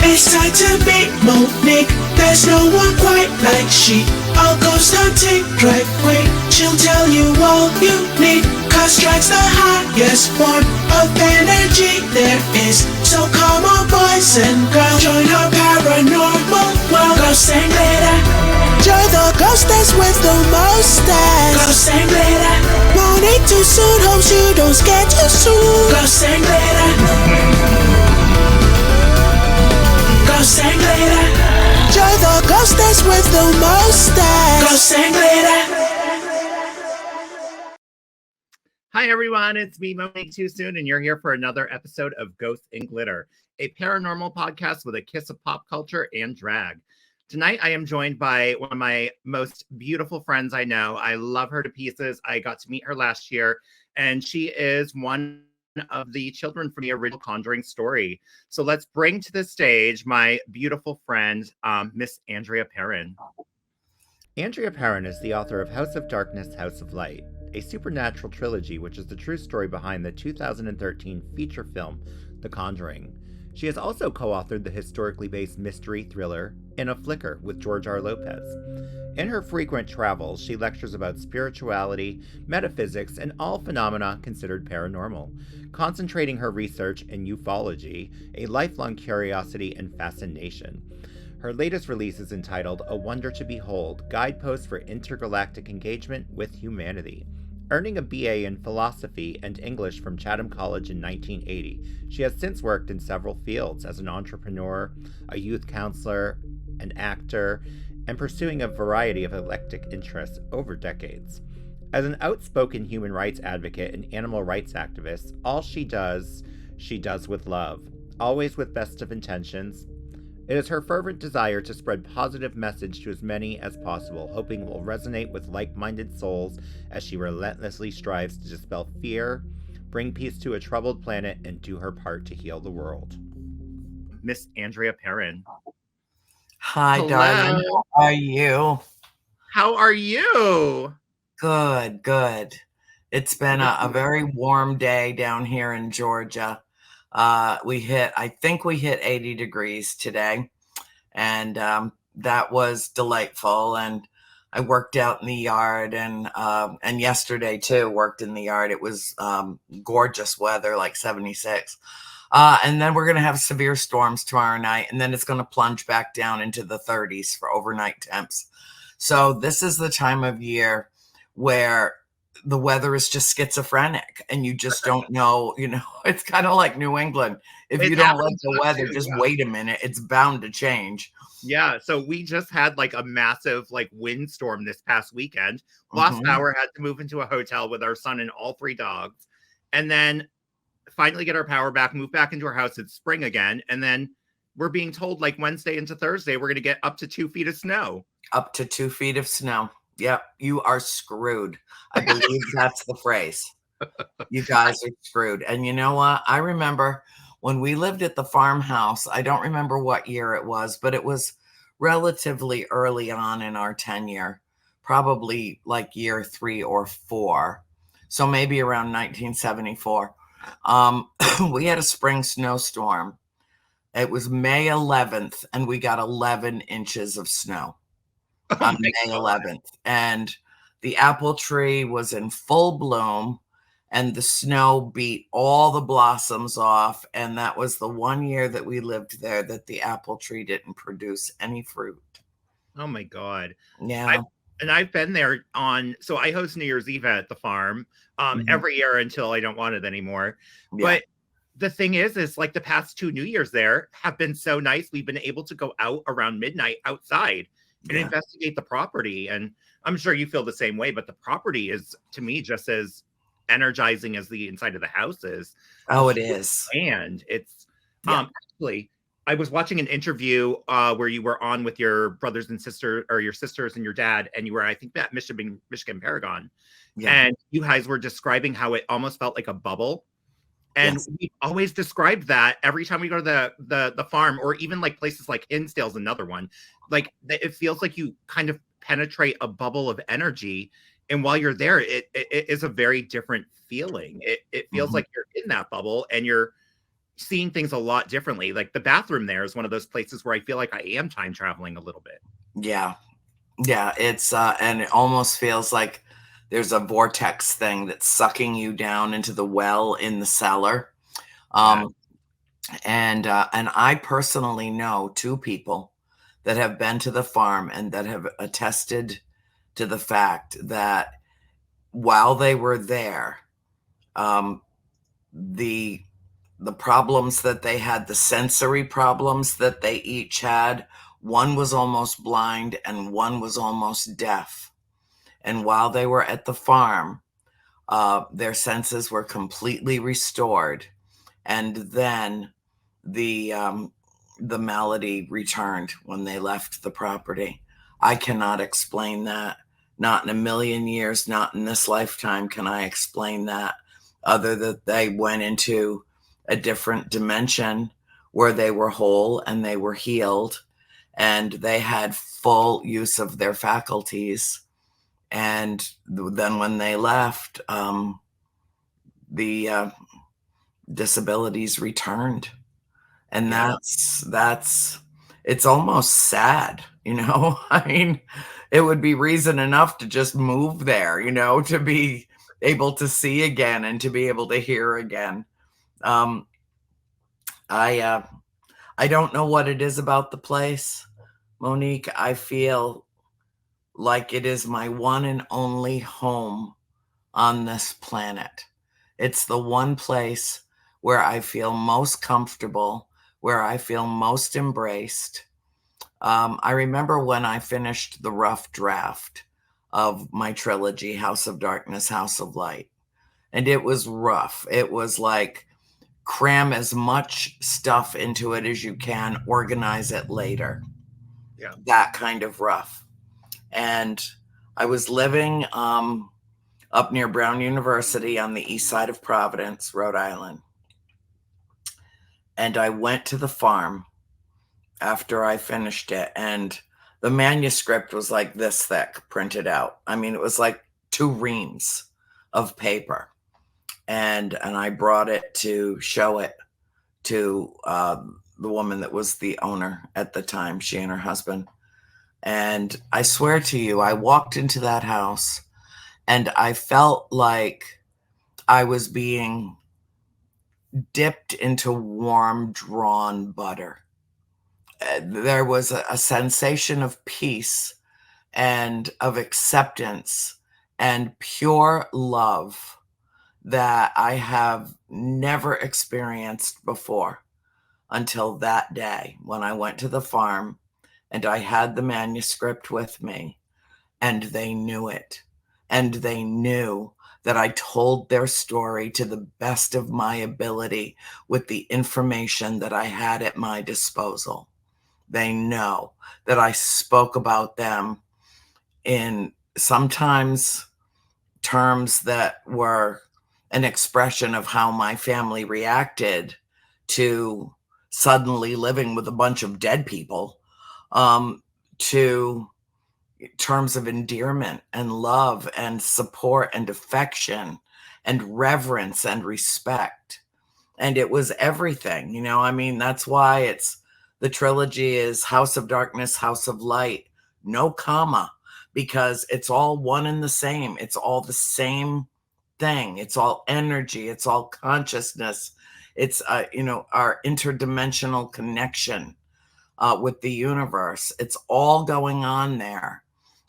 It's time to meet Monique. There's no one quite like she. I'll ghost hunting right way. She'll tell you all you need. Cause strikes the highest form of energy there is. So come on boys and girls, join her paranormal world. Ghost and glitter. Join the ghostess with the mostest. Ghost and glitter. Monique too soon, hope you don't get too soon. Ghost and glitter. Ghost and glitter. Join the ghostess with the mostest. Ghost and glitter. Hi everyone, it's me, Monique Too Soon, and you're here for another episode of Ghost and Glitter, a paranormal podcast with a kiss of pop culture and drag. Tonight I am joined by one of my most beautiful friends I know. I love her to pieces. I got to meet her last year, and she is one of the children from the original Conjuring story. So let's bring to the stage my beautiful friend, Miss Andrea Perron. Andrea Perron is the author of House of Darkness, House of Light, a supernatural trilogy which is the true story behind the 2013 feature film, The Conjuring. She has also co-authored the historically based mystery thriller In a Flicker with George R. Lopez. In her frequent travels, she lectures about spirituality, metaphysics, and all phenomena considered paranormal, concentrating her research in ufology, a lifelong curiosity and fascination. Her latest release is entitled A Wonder to Behold, Guideposts for Intergalactic Engagement with Humanity. Earning a BA in philosophy and English from Chatham College in 1980, she has since worked in several fields as an entrepreneur, a youth counselor, an actor, and pursuing a variety of eclectic interests over decades. As an outspoken human rights advocate and animal rights activist, all she does with love, always with best of intentions. It is her fervent desire to spread positive message to as many as possible, hoping it will resonate with like-minded souls as she relentlessly strives to dispel fear, bring peace to a troubled planet, and do her part to heal the world. Miss Andrea Perron. Hi, Hello. darling. How are you? How are you? Good, good. It's been a very warm day down here in Georgia. I think we hit 80 degrees today, and that was delightful. And I worked out in the yard, and yesterday too, worked in the yard. It was gorgeous weather, like 76. And then we're going to have severe storms tomorrow night, and then it's going to plunge back down into the 30s for overnight temps. So this is the time of year where the weather is just schizophrenic and you just don't know, it's kind of like New England. If you don't like the weather, just wait a minute. It's bound to change. Yeah. So we just had like a massive windstorm this past weekend. Last hour had to move into a hotel with our son and all 3 dogs. And then finally get our power back, move back into our house. It's spring again. And then we're being told Wednesday into Thursday, we're going to get up to 2 feet of snow. Up to 2 feet of snow. Yep, you are screwed. I believe that's the phrase. You guys are screwed. And you know what? I remember when we lived at the farmhouse, I don't remember what year it was, but it was relatively early on in our tenure, probably like year 3 or 4. So maybe around 1974. We had a spring snowstorm. It was May 11th, and we got 11 inches of snow. On May 11th, and the apple tree was in full bloom, and the snow beat all the blossoms off. And that was the one year that we lived there that the apple tree didn't produce any fruit. Oh my God. Yeah. I've been there so I host New Year's Eve at the farm every year until I don't want it anymore. Yeah. But the thing is the past 2 New Year's there have been so nice. We've been able to go out around midnight outside and investigate the property. And I'm sure you feel the same way, but the property is, to me, just as energizing as the inside of the house is. Oh, it is. And it's actually, I was watching an interview where you were on with your brothers and sisters, or your sisters and your dad, and you were, I think, at Michigan Paragon. Yeah. And you guys were describing how it almost felt like a bubble. And we always described that every time we go to the farm, or even places like Hinsdale's another one. It feels like you kind of penetrate a bubble of energy, and while you're there, it is a very different feeling. It feels like you're in that bubble, and you're seeing things a lot differently. Like the bathroom there is one of those places where I feel like I am time traveling a little bit. Yeah. Yeah. It's, and it almost feels like there's a vortex thing that's sucking you down into the well in the cellar. Yeah. And I personally know two people that have been to the farm and that have attested to the fact that while they were there, um, the problems that they had, the sensory problems that they each had, one was almost blind and one was almost deaf. And while they were at the farm, their senses were completely restored. And then the malady returned when they left the property. I cannot explain that. Not in a million years, not in this lifetime can I explain that, other that they went into a different dimension where they were whole and they were healed and they had full use of their faculties. And then when they left, the disabilities returned. And Yeah. that's it's almost sad, you know? I mean, it would be reason enough to just move there, you know, to be able to see again and to be able to hear again. Um, I don't know what it is about the place, Monique. I feel like it is my one and only home on this planet. It's the one place where I feel most comfortable, where I feel most embraced. I remember when I finished the rough draft of my trilogy, House of Darkness, House of Light, and it was rough. It was like cram as much stuff into it as you can, organize it later. Yeah. That kind of rough. And I was living up near Brown University on the east side of Providence, Rhode Island. And I went to the farm after I finished it, and the manuscript was like this thick printed out. I mean, it was like 2 reams of paper. And I brought it to show it to the woman that was the owner at the time, she and her husband. And I swear to you, I walked into that house and I felt like I was being dipped into warm, drawn butter. There was a sensation of peace and of acceptance and pure love that I have never experienced before until that day when I went to the farm and I had the manuscript with me, and they knew it. And they knew that I told their story to the best of my ability with the information that I had at my disposal. They know that I spoke about them in sometimes terms that were an expression of how my family reacted to suddenly living with a bunch of dead people, to terms of endearment and love and support and affection and reverence and respect. And it was everything, you know. I mean, that's why it's the trilogy is House of Darkness, House of Light, no comma, because it's all one and the same. It's all the same thing. It's all energy. It's all consciousness. It's, you know, our interdimensional connection with the universe. It's all going on there.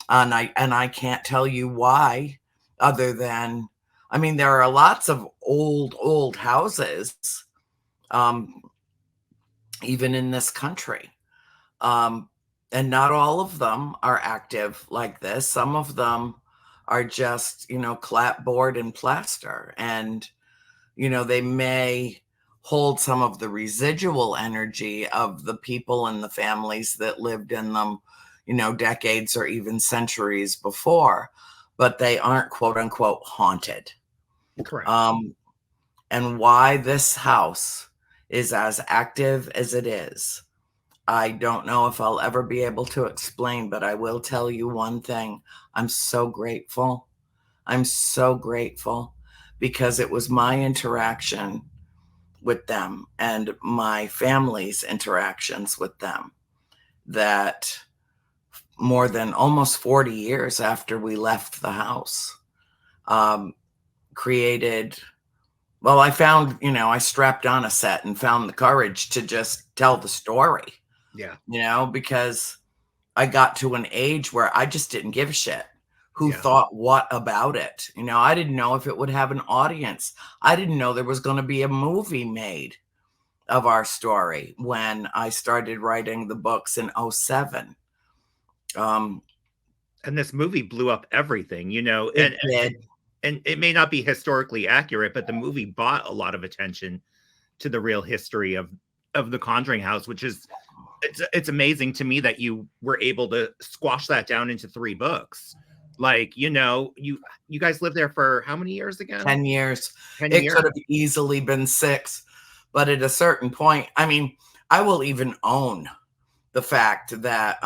And I can't tell you why, other than, I mean, there are lots of old houses, um, even in this country. Um, and not all of them are active like this. Some of them are just, you know, clapboard and plaster. And, you know, they may hold some of the residual energy of the people and the families that lived in them, you know, decades or even centuries before, but they aren't quote unquote haunted. Correct. And why this house is as active as it is, I don't know if I'll ever be able to explain, but I will tell you one thing. I'm so grateful. I'm so grateful because it was my interaction with them and my family's interactions with them that more than almost 40 years after we left the house, created, well, I found, I strapped on a set and found the courage to just tell the story, Yeah. Because I got to an age where I just didn't give a shit who Yeah. thought what about it. I didn't know if it would have an audience. I didn't know there was going to be a movie made of our story when I started writing the books in 2007. And this movie blew up everything, It did. and it may not be historically accurate, but the movie brought a lot of attention to the real history of the Conjuring House, which is it's amazing to me that you were able to squash that down into 3 books. Like, you guys lived there for how many years again? 10 years. 10 It years. could have easily been 6, but at a certain point, I will even own the fact that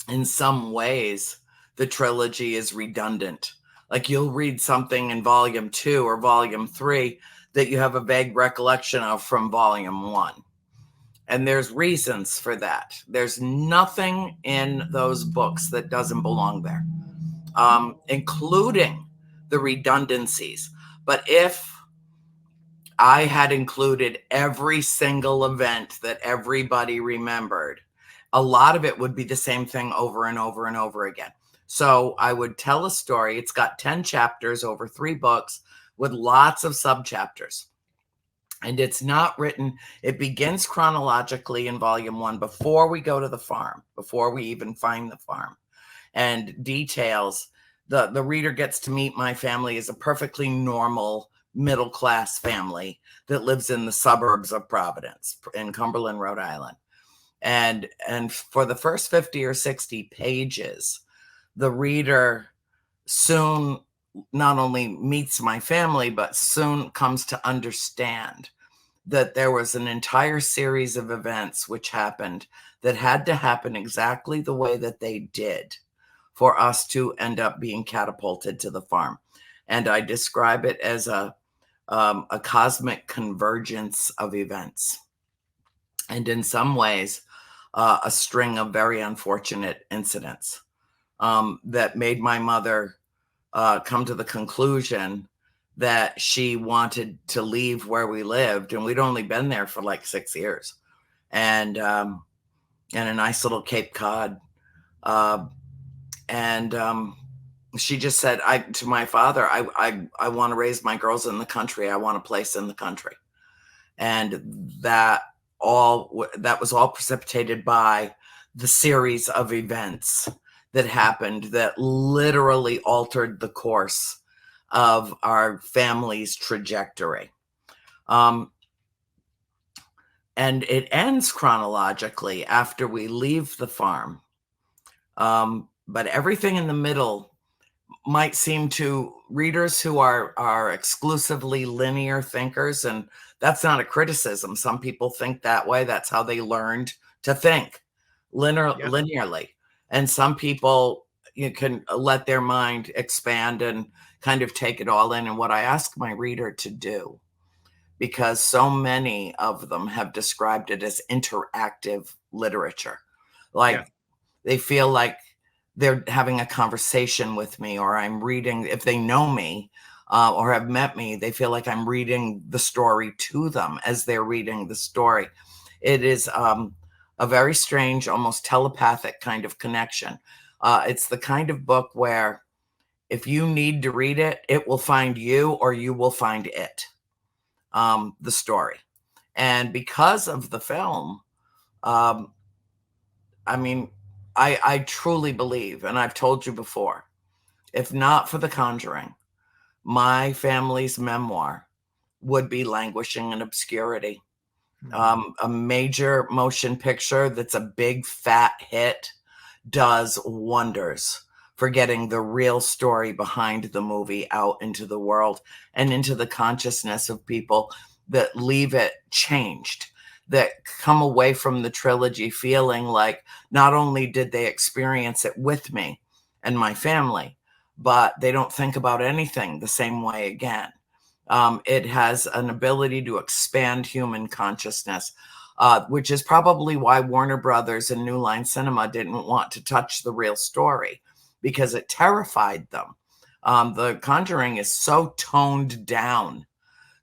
in some ways the trilogy is redundant. Like, you'll read something in volume 2 or volume 3 that you have a vague recollection of from volume 1. And there's reasons for that. There's nothing in those books that doesn't belong there, including the redundancies. But if I had included every single event that everybody remembered, a lot of it would be the same thing over and over and over again. So I would tell a story. It's got 10 chapters over 3 books with lots of subchapters. And it's not written, it begins chronologically in volume 1 before we go to the farm, before we even find the farm, and details. The reader gets to meet my family as a perfectly normal middle-class family that lives in the suburbs of Providence in Cumberland, Rhode Island. And for the first 50 or 60 pages, the reader soon not only meets my family, but soon comes to understand that there was an entire series of events which happened that had to happen exactly the way that they did for us to end up being catapulted to the farm. And I describe it as a cosmic convergence of events. And in some ways, a string of very unfortunate incidents that made my mother come to the conclusion that she wanted to leave where we lived. And we'd only been there for like 6 years. And a nice little Cape Cod. She just said to my father, I want to raise my girls in the country. I want a place in the country. And that was all precipitated by the series of events that happened that literally altered the course of our family's trajectory. And it ends chronologically after we leave the farm. But everything in the middle might seem to readers who are exclusively linear thinkers, and that's not a criticism. Some people think that way. That's how they learned to think linearly. And some people, you can let their mind expand and kind of take it all in. And what I ask my reader to do, because so many of them have described it as interactive literature, like they feel like they're having a conversation with me, or I'm reading, if they know me or have met me, they feel like I'm reading the story to them as they're reading the story. It is a very strange, almost telepathic kind of connection. It's the kind of book where if you need to read it, it will find you or you will find it, the story. And because of the film, I truly believe, and I've told you before, if not for The Conjuring, my family's memoir would be languishing in obscurity. A major motion picture that's a big fat hit does wonders for getting the real story behind the movie out into the world and into the consciousness of people that leave it changed, that come away from the trilogy feeling like not only did they experience it with me and my family, but they don't think about anything the same way again. It has an ability to expand human consciousness, which is probably why Warner Brothers and New Line Cinema didn't want to touch the real story, because it terrified them. The Conjuring is so toned down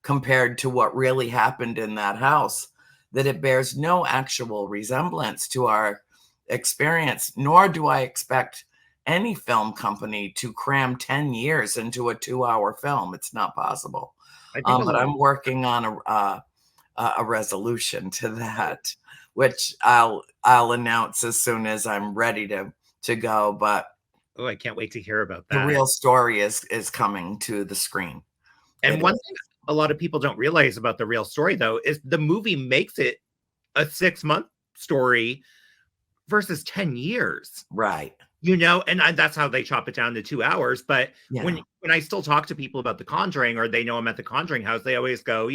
compared to what really happened in that house that it bears no actual resemblance to our experience, nor do I expect any film company to cram 10 years into a 2-hour film. It's not possible. I think a But lot. I'm working on a resolution to that, which I'll announce as soon as I'm ready to go. But Oh, I can't wait to hear about the that. real story is coming to the screen. And It one is. thing a lot of people don't realize about the real story, though, is the movie makes it a 6-month story versus 10 years. Right. And that's how they chop it down to 2 hours. But Yeah. when I still talk to people about The Conjuring, or they know I'm at the Conjuring house, they always go,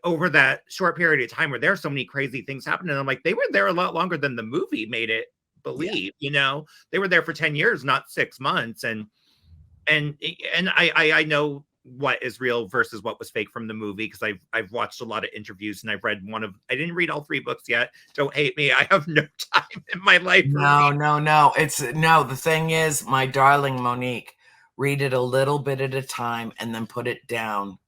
over that short period of time where there's so many crazy things happening. And I'm like, they were there a lot longer than the movie made it believe. They were there for 10 years, not 6 months. And I know what is real versus what was fake from the movie, because I've watched a lot of interviews, and I didn't read all 3 books yet. Don't hate me. I have no time in my life for reading. No. The thing is, my darling Monique, read it a little bit at a time and then put it down.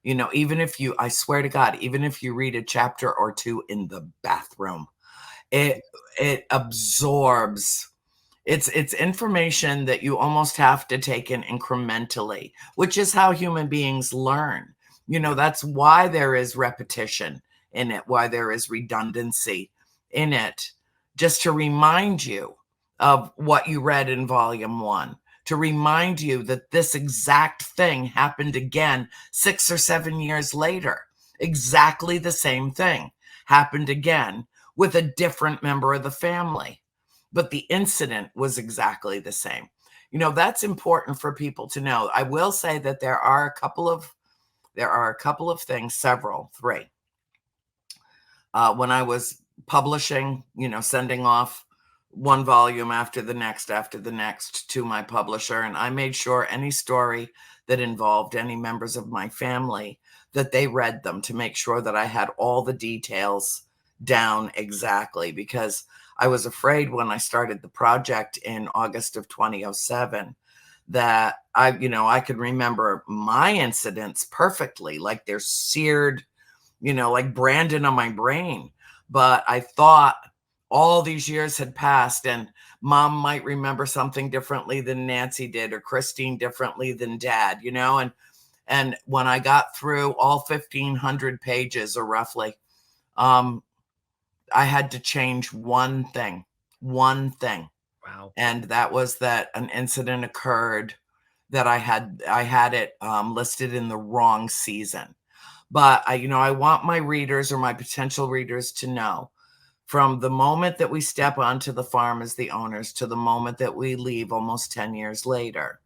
I swear to God, even if you read a chapter or 2 in the bathroom, it absorbs. It's information that you almost have to take in incrementally, which is how human beings learn. That's why there is repetition in it, why there is redundancy in it, just to remind you of what you read in volume 1, to remind you that this exact thing happened again 6 or 7 years later. Exactly the same thing happened again with a different member of the family, but the incident was exactly the same. That's important for people to know. I will say that there are a couple of things, several, 3. When I was publishing, sending off one volume after the next to my publisher, and I made sure any story that involved any members of my family, that they read them, to make sure that I had all the details down exactly, because I was afraid when I started the project in August of 2007 that I could remember my incidents perfectly, like they're seared, like branded on my brain. But I thought all these years had passed, and Mom might remember something differently than Nancy did, or Christine differently than Dad, and when I got through all 1,500 pages, or roughly, I had to change one thing. Wow. And that was that an incident occurred that I had it listed in the wrong season. But I want my readers, or my potential readers, to know, from the moment that we step onto the farm as the owners to the moment that we leave almost 10 years later,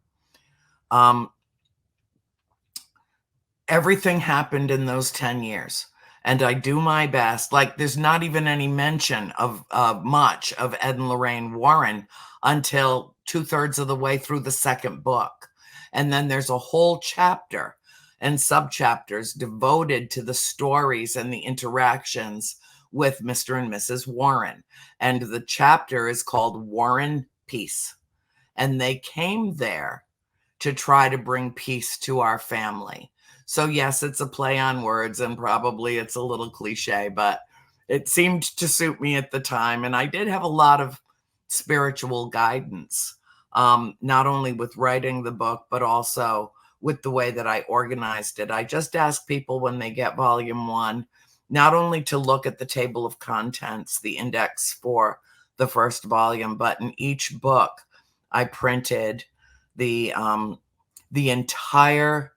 everything happened in those 10 years. And I do my best. Like, there's not even any mention of much of Ed and Lorraine Warren until 2/3 of the way through the 2nd book. And then there's a whole chapter and subchapters devoted to the stories and the interactions with Mr. and Mrs. Warren. And the chapter is called Warren Peace. And they came there to try to bring peace to our family. So yes, it's a play on words, and probably it's a little cliche, but it seemed to suit me at the time. And I did have a lot of spiritual guidance, not only with writing the book, but also with the way that I organized it. I just ask people, when they get volume 1, not only to look at the table of contents, the index for the first volume, but in each book, I printed the entire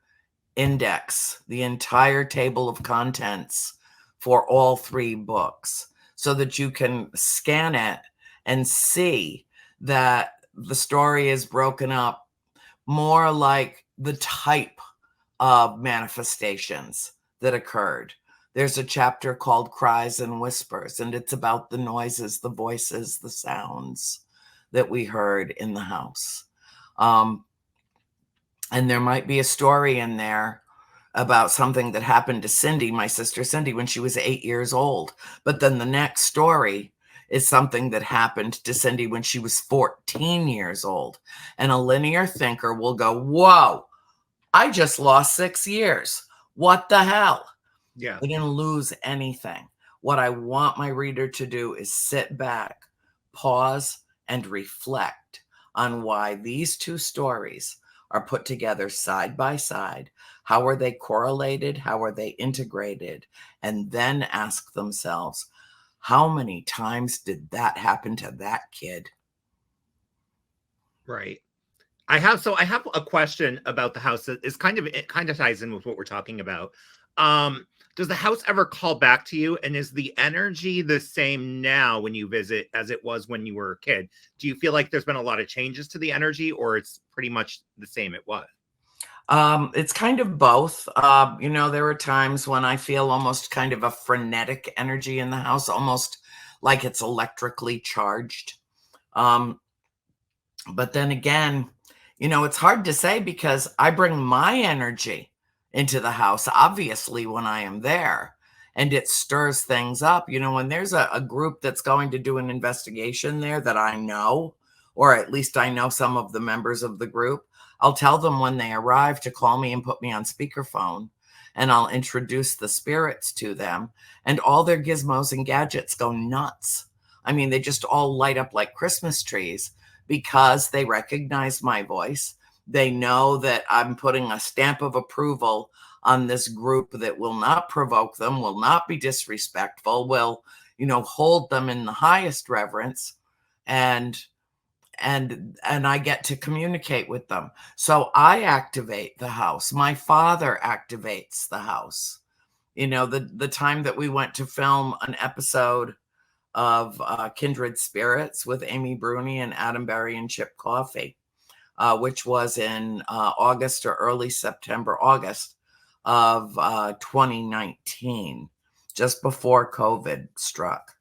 index, the entire table of contents for all 3 books, so that you can scan it and see that the story is broken up more like the type of manifestations that occurred. There's a chapter called Cries and Whispers, and it's about the noises, the voices, the sounds that we heard in the house. And there might be a story in there about something that happened to Cindy, my sister Cindy, when she was 8 years old. But then the next story is something that happened to Cindy when she was 14 years old. And a linear thinker will go, whoa, I just lost 6 years. What the hell? Yeah. I didn't lose anything. What I want my reader to do is sit back, pause, and reflect on why these two stories are put together side by side. How are they correlated? How are they integrated? And then ask themselves, how many times did that happen to that kid? Right. I have a question about the house that is it kind of ties in with what we're talking about. Does the house ever call back to you? And is the energy the same now when you visit as it was when you were a kid? Do you feel like there's been a lot of changes to the energy, or it's pretty much the same it was? It's kind of both. There are times when I feel almost kind of a frenetic energy in the house, almost like it's electrically charged. But then again, it's hard to say because I bring my energy into the house, obviously, when I am there, and it stirs things up. When there's a group that's going to do an investigation there that I know, or at least I know some of the members of the group, I'll tell them when they arrive to call me and put me on speakerphone, and I'll introduce the spirits to them, and all their gizmos and gadgets go nuts. I mean, they just all light up like Christmas trees because they recognize my voice. They know that I'm putting a stamp of approval on this group that will not provoke them, will not be disrespectful, will, hold them in the highest reverence. And I get to communicate with them. So I activate the house. My father activates the house. The time that we went to film an episode of Kindred Spirits with Amy Bruni and Adam Berry and Chip Coffey, which was in August or early September, August of 2019, just before COVID struck.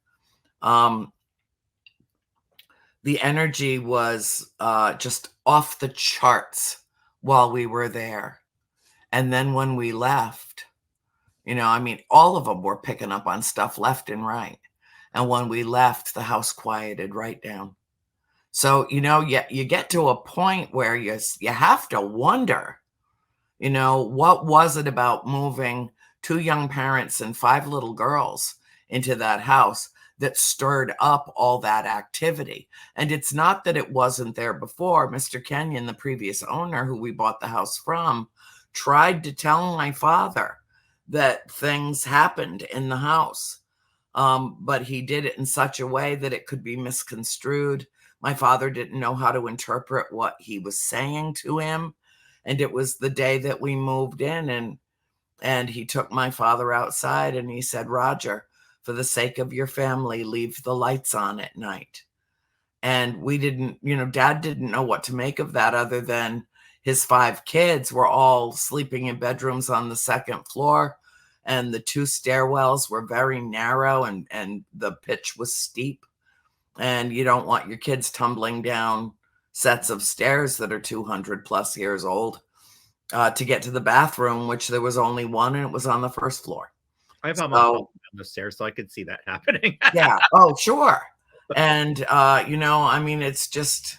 The energy was just off the charts while we were there. And then when we left, all of them were picking up on stuff left and right. And when we left, the house quieted right down. So, you get to a point where you have to wonder, what was it about moving 2 young parents and 5 little girls into that house that stirred up all that activity? And it's not that it wasn't there before. Mr. Kenyon, the previous owner who we bought the house from, tried to tell my father that things happened in the house. But he did it in such a way that it could be misconstrued. My father didn't know how to interpret what he was saying to him. And it was the day that we moved in, and he took my father outside and he said, Roger, for the sake of your family, leave the lights on at night. And we didn't, Dad didn't know what to make of that other than his 5 kids were all sleeping in bedrooms on the 2nd floor. And the 2 stairwells were very narrow and the pitch was steep. And you don't want your kids tumbling down sets of stairs that are 200 plus years old to get to the bathroom, which there was only one and it was on the 1st floor. I have almost fallen down the stairs, so I could see that happening. Yeah. Oh, sure. And, it's just,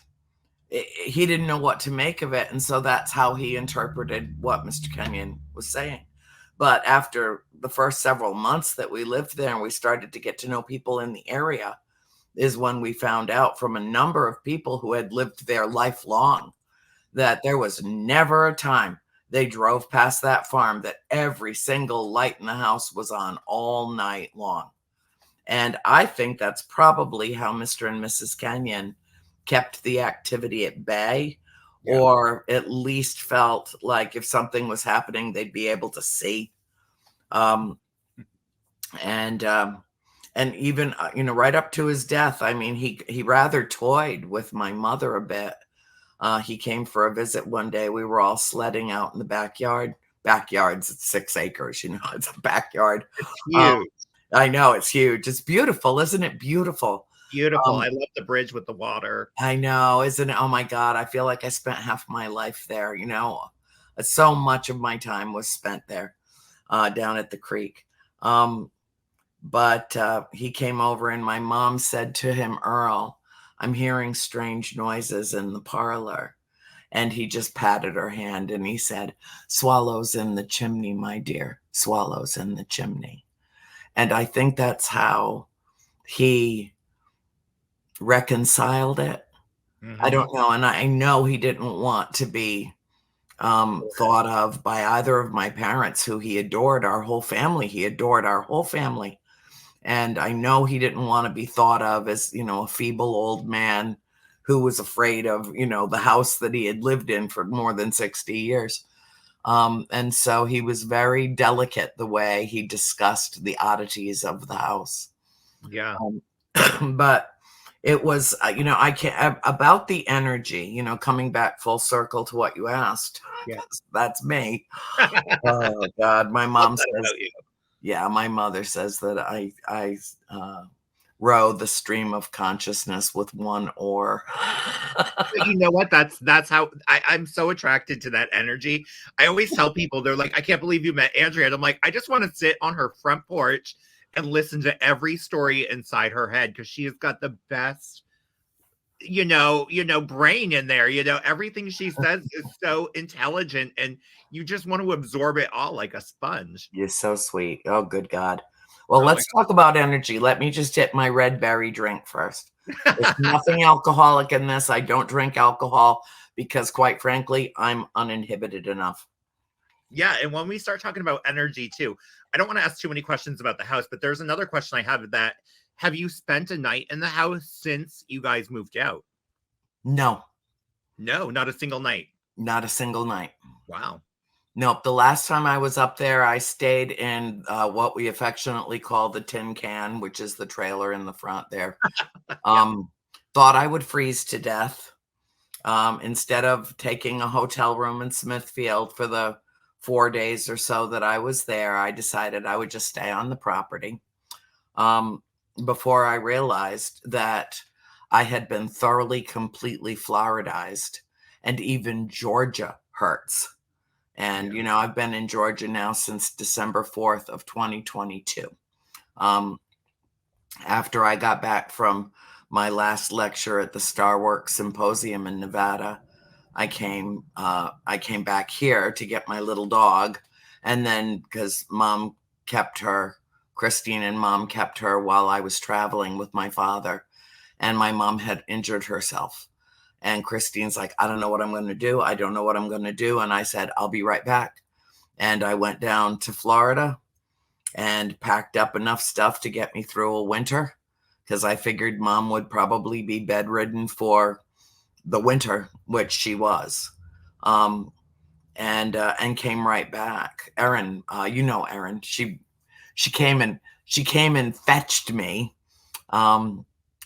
he didn't know what to make of it. And so that's how he interpreted what Mr. Kenyon was saying. But after the first several months that we lived there and we started to get to know people in the area is when we found out from a number of people who had lived there lifelong that there was never a time they drove past that farm that every single light in the house was on all night long. And I think that's probably how Mr. and Mrs. Kenyon kept the activity at bay, or at least felt like if something was happening, they'd be able to see. And even, right up to his death, I mean, he rather toyed with my mother a bit. He came for a visit one day. We were all sledding out in the backyard. Backyard's 6 acres, it's a backyard. It's huge. I know, it's huge. It's beautiful. Isn't it beautiful? Beautiful. I love the bridge with the water. I know, isn't it? Oh my God. I feel like I spent half my life there, So much of my time was spent there, down at the creek. But he came over and my mom said to him, Earl, I'm hearing strange noises in the parlor. And he just patted her hand and he said, swallows in the chimney, my dear, swallows in the chimney. And I think that's how he reconciled it. I Mhm. don't know. And I know he didn't want to be thought of by either of my parents, who he adored our whole family. He adored our whole family. And I know he didn't want to be thought of as, a feeble old man who was afraid of, the house that he had lived in for more than 60 years. And so he was very delicate the way he discussed the oddities of the house. Yeah. But it was, I can't, about the energy, coming back full circle to what you asked, Yeah. 'cause that's me. Oh God, my Love mom that says, about you. yeah, my mother says that I row the stream of consciousness with one oar. But you know what? That's how I'm so attracted to that energy. I always tell people, they're like, I can't believe you met Andrea. And I'm like, I just want to sit on her front porch and listen to every story inside her head because she has got the best, brain in there. Everything she says is so intelligent and you just want to absorb it all like a sponge. You're so sweet. Oh, good God. Well, Oh my let's talk about energy. Let me just hit my red berry drink first. There's God. nothing alcoholic in this. I don't drink alcohol because, quite frankly, I'm uninhibited enough. Yeah, and when we start talking about energy too, I don't want to ask too many questions about the house, but there's another question I have that have you spent a night in the house since you guys moved out? No, No, not a single night. not a single night. Wow. Nope. The last time I was up there, I stayed in what we affectionately call the tin can, which is the trailer in the front there. Yeah. Thought I would freeze to death. Instead of taking a hotel room in Smithfield for the 4 days or so that I was there, I decided I would just stay on the property. Um, before I realized that I had been thoroughly, completely Floridized, and even Georgia hurts. And, Yeah. I've been in Georgia now since December 4th of 2022. Um, after I got back from my last lecture at the Starworks Symposium in Nevada, I came back here to get my little dog. And then because Christine and mom kept her while I was traveling with my father, and my mom had injured herself. And Christine's like, I don't know what I'm going to do. I don't know what I'm going to do. And I said, I'll be right back. And I went down to Florida and packed up enough stuff to get me through a winter because I figured mom would probably be bedridden for the winter, which she was. And came right back. Erin, Erin, she came and fetched me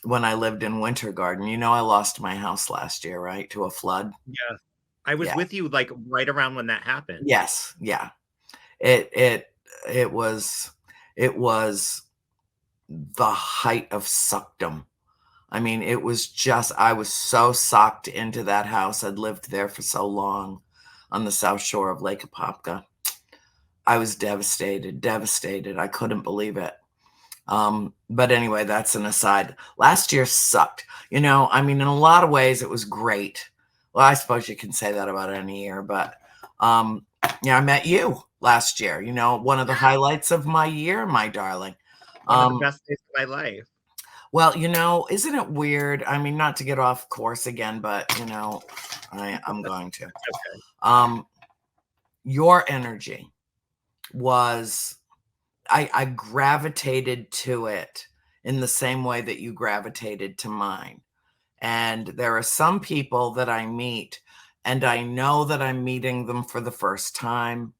when I lived in Winter Garden. I lost my house last year, right, to a flood. Yeah. I was Yeah. with you like right around when that happened. Yes. Yeah. It it it was it was the height of suckdom. I mean, it was just I was so sucked into that house. I'd lived there for so long on the south shore of Lake Apopka. I was devastated, devastated. I couldn't believe it. But anyway, that's an aside. Last year sucked. I mean, in a lot of ways, it was great. Well, I suppose you can say that about any year, but yeah, I met you last year. One of the highlights of my year, my darling. One of the best days of my life. Well, isn't it weird? I mean, not to get off course again, but I'm going to. Okay. Your energy was I gravitated to it in the same way that you gravitated to mine. And there are some people that I meet, and I know that I'm meeting them for the first time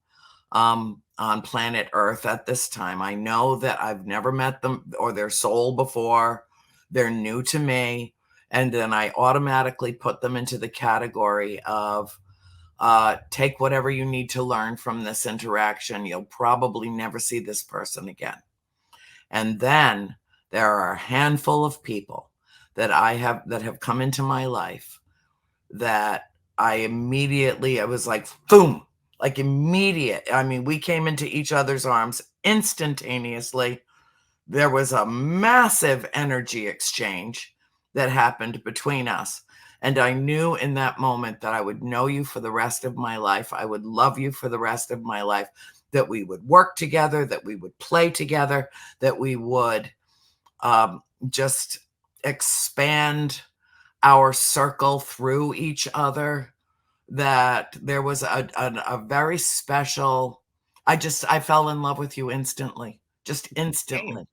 on planet Earth at this time. I know that I've never met them or their soul before. They're new to me. And then I automatically put them into the category of take whatever you need to learn from this interaction. You'll probably never see this person again. And then there are a handful of people that have come into my life that I was like, boom, like immediate. I mean, we came into each other's arms instantaneously. There was a massive energy exchange that happened between us. And I knew in that moment that I would know you for the rest of my life. I would love you for the rest of my life, that we would work together, that we would play together, that we would just expand our circle through each other, that there was a very special, I fell in love with you instantly, just instantly.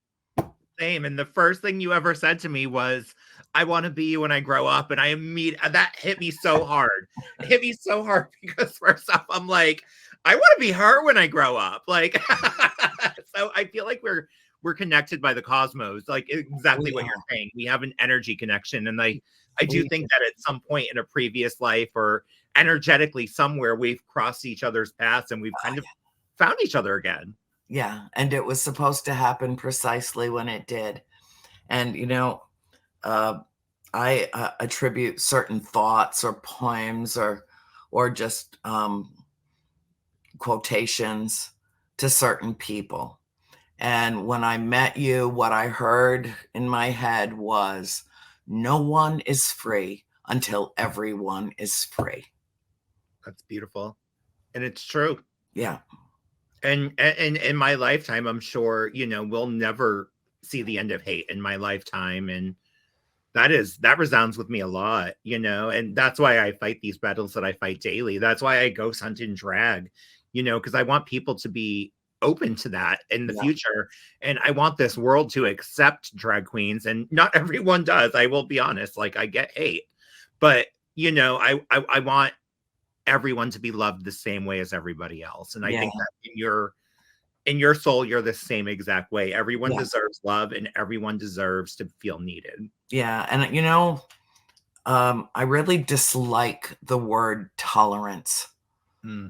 Same. And the first thing you ever said to me was, I want to be you when I grow up. And that hit me so hard. It hit me so hard because first off, I'm like, I want to be her when I grow up. Like, so I feel like we're connected by the cosmos, like exactly what you're saying. We have an energy connection. And I do think that at some point in a previous life or energetically somewhere, we've crossed each other's paths and we've kind of found each other again. Yeah. And it was supposed to happen precisely when it did. And, I attribute certain thoughts or poems or just quotations to certain people. And when I met you, what I heard in my head was, no one is free until everyone is free. That's beautiful. And it's true. Yeah. And in my lifetime, I'm sure, we'll never see the end of hate in my lifetime. And that resounds with me a lot, and that's why I fight these battles that I fight daily. That's why I ghost hunt and drag, because I want people to be open to that in the future. And I want this world to accept drag queens, and not everyone does. I will be honest. Like, I get hate, but I want everyone to be loved the same way as everybody else. And I think that in your soul, you're the same exact way. Everyone deserves love and everyone deserves to feel needed. Yeah. And, I really dislike the word tolerance.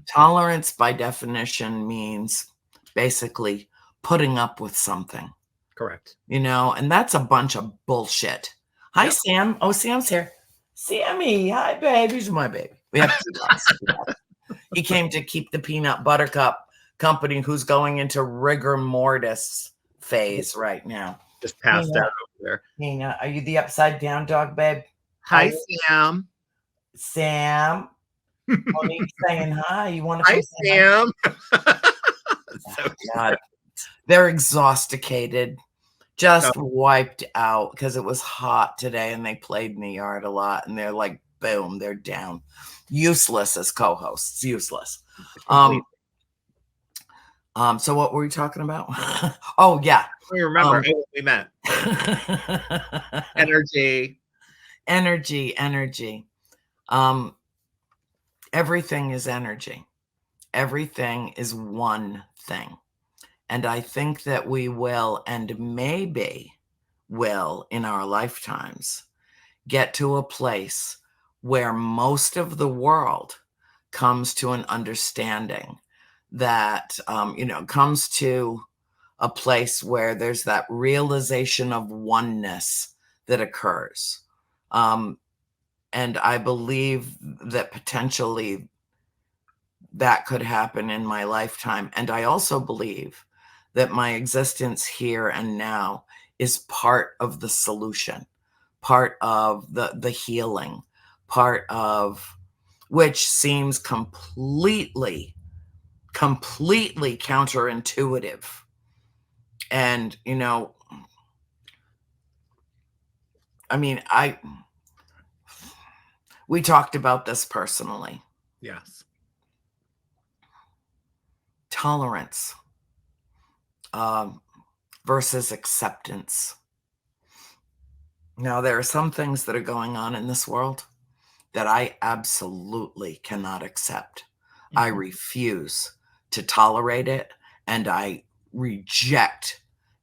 Tolerance, by definition, means basically putting up with something. Correct. And that's a bunch of bullshit. Hi, Sam. Oh, Sam's here. Sammy. Hi, babe. He's my baby. We have 2 dogs. He came to keep the peanut buttercup company, who's going into rigor mortis phase right now. Just passed out over there. Nina, are you the upside down dog, babe? Hi, Sam. Sam. Monique's saying hi. You want to Hi, Sam. So God. They're exhausticated, just wiped out because it was hot today and they played in the yard a lot, and they're like, boom, they're down. Useless as co-hosts. Useless. So what were we talking about? Oh, yeah. I remember we met. Energy. Everything is energy. Everything is one thing. And I think that we will, and maybe will in our lifetimes, get to a place where most of the world comes to an understanding that, comes to a place where there's that realization of oneness that occurs. And I believe that potentially that could happen in my lifetime. And I also believe that my existence here and now is part of the solution, part of the healing, part of which seems completely counterintuitive. And, we talked about this personally. Yes. Tolerance versus acceptance. Now, there are some things that are going on in this world that I absolutely cannot accept. I refuse to tolerate it, and I reject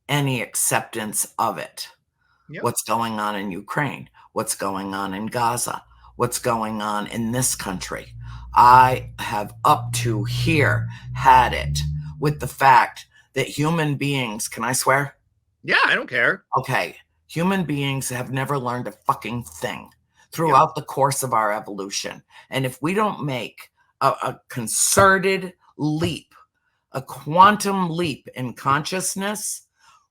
any acceptance of it. Yep. What's going on in Ukraine? What's going on in Gaza? What's going on in this country? I have up to here had it with the fact that human beings, can I swear? Yeah, I don't care. Okay. Human beings have never learned a fucking thing throughout the course of our evolution. And if we don't make a concerted leap, a quantum leap in consciousness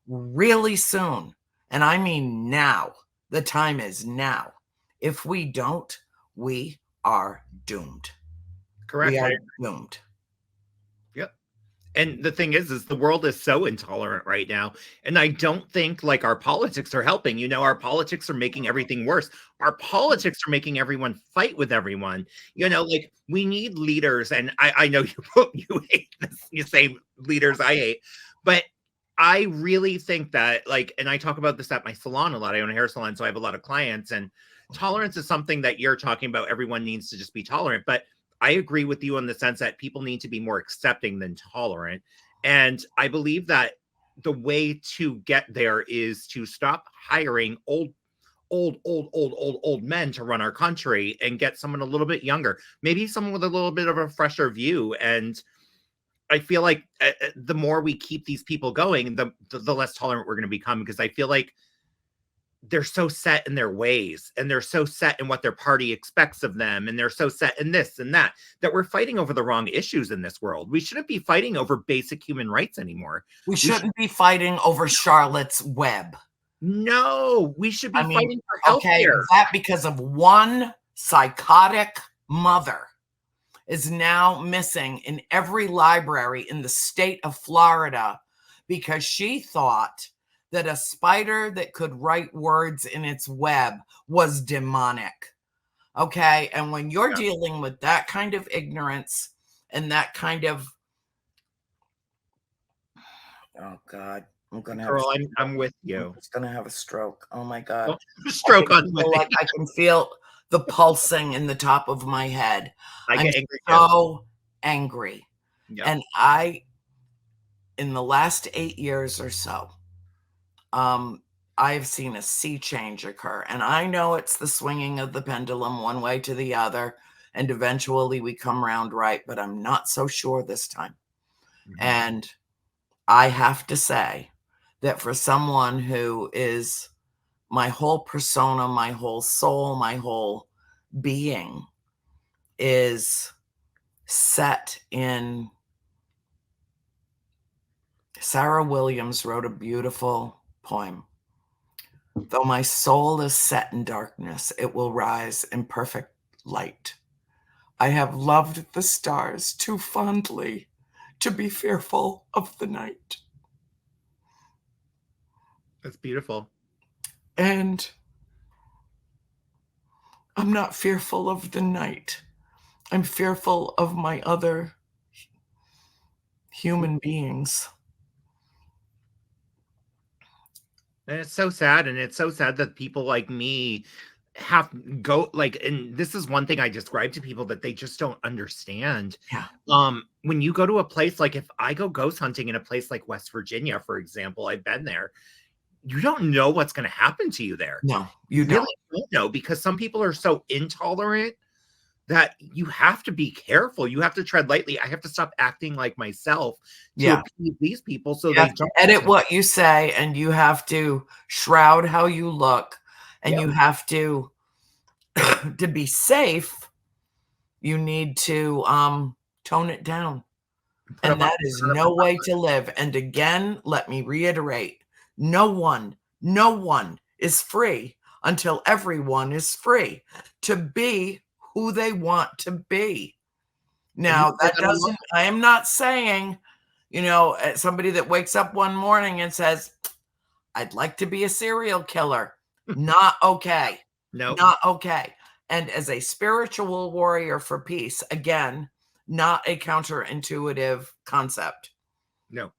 really soon. And I mean now. The time is now. If we don't, we are doomed. Correct. We are doomed. Yep. And the thing is the world is so intolerant right now. And I don't think like our politics are helping. You know, our politics are making everything worse. Our politics are making everyone fight with everyone. You know, like we need leaders. And I know you hate this. You say leaders I hate, but I really think that like, and I talk about this at my salon a lot. I own a hair salon, so I have a lot of clients, and tolerance is something that you're talking about. Everyone needs to just be tolerant, but I agree with you in the sense that people need to be more accepting than tolerant. And I believe that the way to get there is to stop hiring old men to run our country and get someone a little bit younger, maybe someone with a little bit of a fresher view. And I feel like the more we keep these people going, the less tolerant we're going to become, because I feel like they're so set in their ways, and they're so set in what their party expects of them, and they're so set in this and that we're fighting over the wrong issues in this world. We shouldn't be fighting over basic human rights anymore. We shouldn't be fighting over Charlotte's Web. No, we should be fighting for healthcare. Okay, that because of one psychotic mother is now missing in every library in the state of Florida because she thought that a spider that could write words in its web was demonic. Okay, and when you're dealing with that kind of ignorance and that kind of, oh God, I'm gonna have. Girl, I'm with you. I'm just gonna have a stroke. Oh my God, stroke on me. Like I can feel the pulsing in the top of my head. I get angry. So angry. Yep. And in the last 8 years or so, I've seen a sea change occur. And I know it's the swinging of the pendulum one way to the other. And eventually we come round right, but I'm not so sure this time. Mm-hmm. And I have to say that for someone who is my whole persona, my whole soul, my whole being is set in. Sarah Williams wrote a beautiful poem. Though my soul is set in darkness, it will rise in perfect light. I have loved the stars too fondly to be fearful of the night. That's beautiful. And I'm not fearful of the night. I'm fearful of my other human beings. And it's so sad. And it's so sad that people like me have go like, and this is one thing I describe to people that they just don't understand. Yeah. When you go to a place, like if I go ghost hunting in a place like West Virginia, for example, I've been there, you don't know what's going to happen to you there. No, you really don't know, because some people are so intolerant that you have to be careful. You have to tread lightly. I have to stop acting like myself to appease these people. So they don't edit what you say, and you have to shroud how you look, and you have to be safe. You need to tone it down. And that is no way to live. And again, let me reiterate, no one is free until everyone is free to be who they want to be. Now, that doesn't, I am not saying, somebody that wakes up one morning and says, I'd like to be a serial killer. Not okay. No, not okay. And as a spiritual warrior for peace, again, not a counterintuitive concept. No.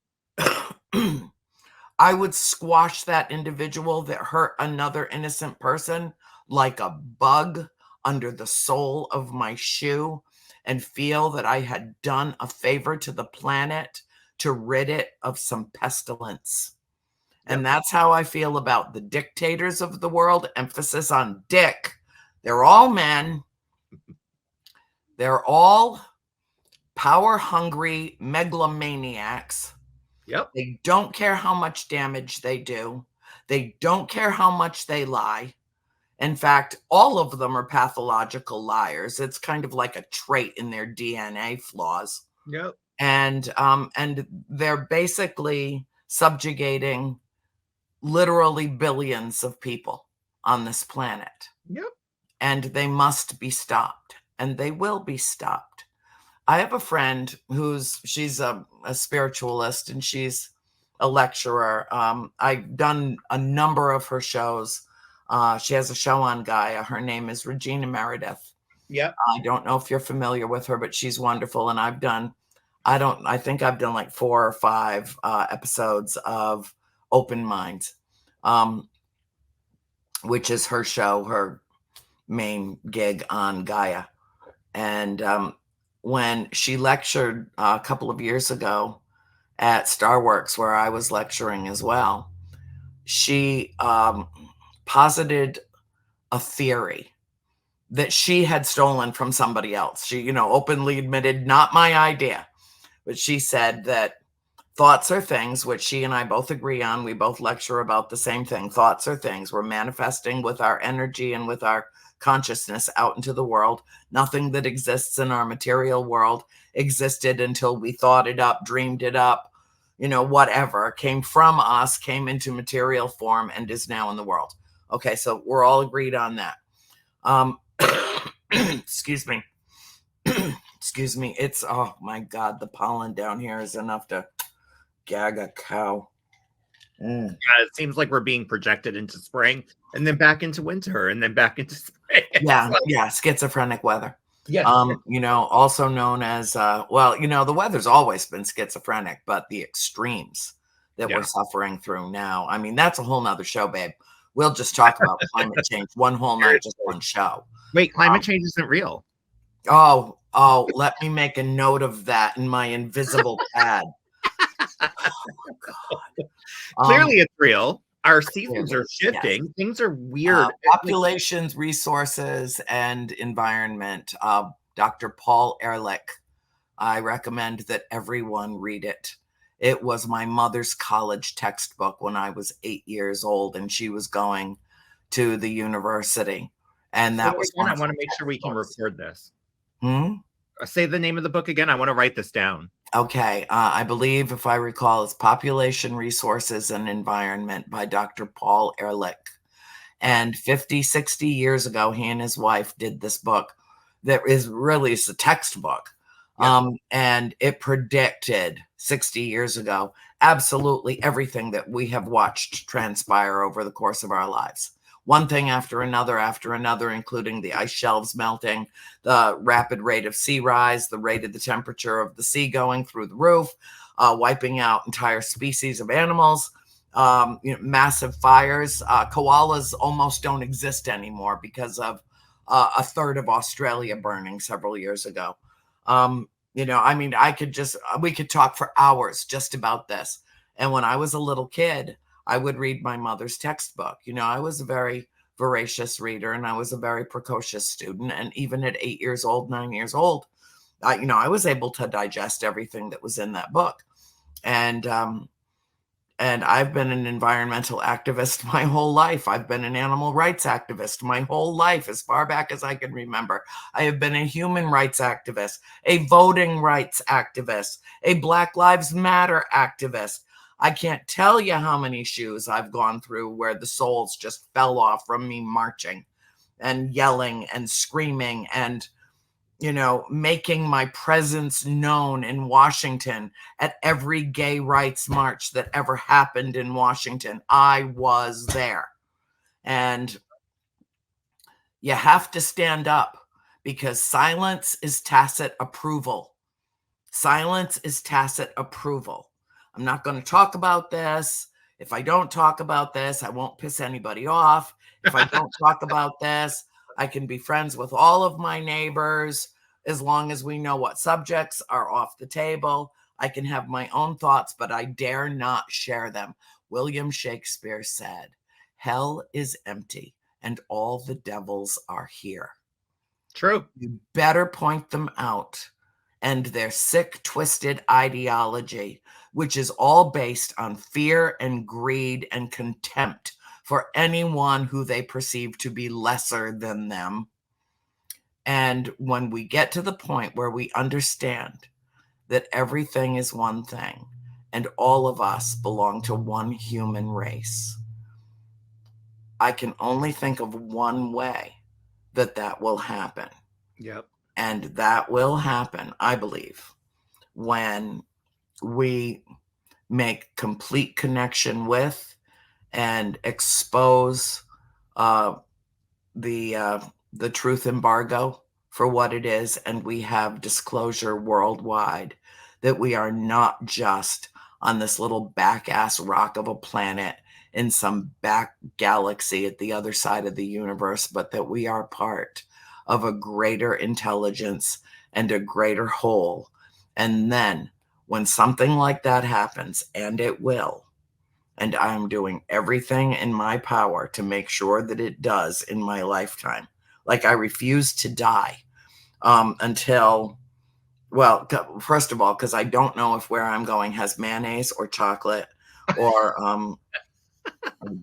I would squash that individual that hurt another innocent person like a bug under the sole of my shoe, and feel that I had done a favor to the planet to rid it of some pestilence. Yep. And that's how I feel about the dictators of the world. Emphasis on dick. They're all men. They're all power-hungry megalomaniacs. Yep. They don't care how much damage they do. They don't care how much they lie. In fact, all of them are pathological liars. It's kind of like a trait in their DNA flaws. Yep. And they're basically subjugating literally billions of people on this planet. Yep. And they must be stopped, and they will be stopped. I have a friend she's a spiritualist, and she's a lecturer. I've done a number of her shows. She has a show on Gaia. Her name is Regina Meredith. Yep. I don't know if you're familiar with her, but she's wonderful. And I think I've done like 4 or 5 episodes of Open Minds, which is her show, her main gig on Gaia. And when she lectured a couple of years ago at Starworks, where I was lecturing as well, she posited a theory that she had stolen from somebody else. She, openly admitted, not my idea, but she said that thoughts are things, which she and I both agree on. We both lecture about the same thing. Thoughts are things. We're manifesting with our energy and with our consciousness out into the world. Nothing that exists in our material world existed until we thought it up, dreamed it up, whatever came from us, came into material form, and is now in the world. Okay, so we're all agreed on that. Excuse me. Excuse me. It's, oh my God, the pollen down here is enough to gag a cow. Yeah, it seems like we're being projected into spring and then back into winter and then back into spring. Yeah, schizophrenic weather. Yeah. Also known as, the weather's always been schizophrenic, but the extremes that we're suffering through now, I mean, that's a whole nother show, babe. We'll just talk about climate change one whole night, just one show. Wait, climate change isn't real. Oh, let me make a note of that in my invisible pad. Oh, God. Clearly it's real. Our seasons are shifting. Yes. Things are weird. Populations, resources, and environment. Dr. Paul Ehrlich. I recommend that everyone read it. It was my mother's college textbook when I was 8 years old, and she was going to the university. And that was one. I want to make sure we can record this. Hmm? Say the name of the book again. I want to write this down. Okay. I believe, if I recall, it's Population, Resources, and Environment by Dr. Paul Ehrlich. And 50, 60 years ago, he and his wife did this book that is really a textbook. Yeah. And it predicted 60 years ago absolutely everything that we have watched transpire over the course of our lives. One thing after another, including the ice shelves melting, the rapid rate of sea rise, the rate of the temperature of the sea going through the roof, wiping out entire species of animals, massive fires. Koalas almost don't exist anymore because of a third of Australia burning several years ago. We could talk for hours just about this. And when I was a little kid, I would read my mother's textbook. I was a very voracious reader, and I was a very precocious student. And even at 8 years old, 9 years old, I was able to digest everything that was in that book. And I've been an environmental activist my whole life. I've been an animal rights activist my whole life, as far back as I can remember. I have been a human rights activist, a voting rights activist, a Black Lives Matter activist. I can't tell you how many shoes I've gone through where the soles just fell off from me marching and yelling and screaming and, making my presence known in Washington at every gay rights march that ever happened in Washington. I was there. And you have to stand up, because silence is tacit approval. Silence is tacit approval. I'm not going to talk about this. If I don't talk about this, I won't piss anybody off. If I don't talk about this, I can be friends with all of my neighbors as long as we know what subjects are off the table. I can have my own thoughts, but I dare not share them. William Shakespeare said, "Hell is empty and all the devils are here." True. You better point them out. And their sick, twisted ideology, which is all based on fear and greed and contempt for anyone who they perceive to be lesser than them. And when we get to the point where we understand that everything is one thing and all of us belong to one human race, I can only think of one way that will happen. Yep. And that will happen, I believe, when we make complete connection with and expose the truth embargo for what it is, and we have disclosure worldwide that we are not just on this little back-ass rock of a planet in some back galaxy at the other side of the universe, but that we are part of a greater intelligence and a greater whole. And then when something like that happens, and it will, and I'm doing everything in my power to make sure that it does in my lifetime. Like, I refuse to die until, well, first of all, because I don't know if where I'm going has mayonnaise or chocolate or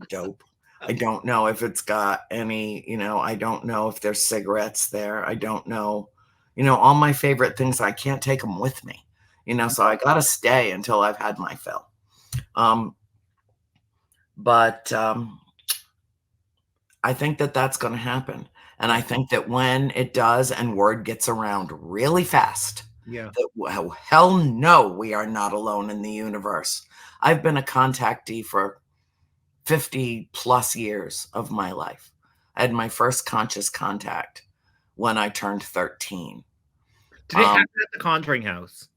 dope. I don't know if it's got any, I don't know if there's cigarettes there. I don't know, all my favorite things, I can't take them with me, so I got to stay until I've had my fill. But I think that that's going to happen. And I think that when it does and word gets around really fast, that, well, hell no, we are not alone in the universe. I've been a contactee for 50 plus years of my life. I had my first conscious contact when I turned 13. Did it happen at the Conjuring House?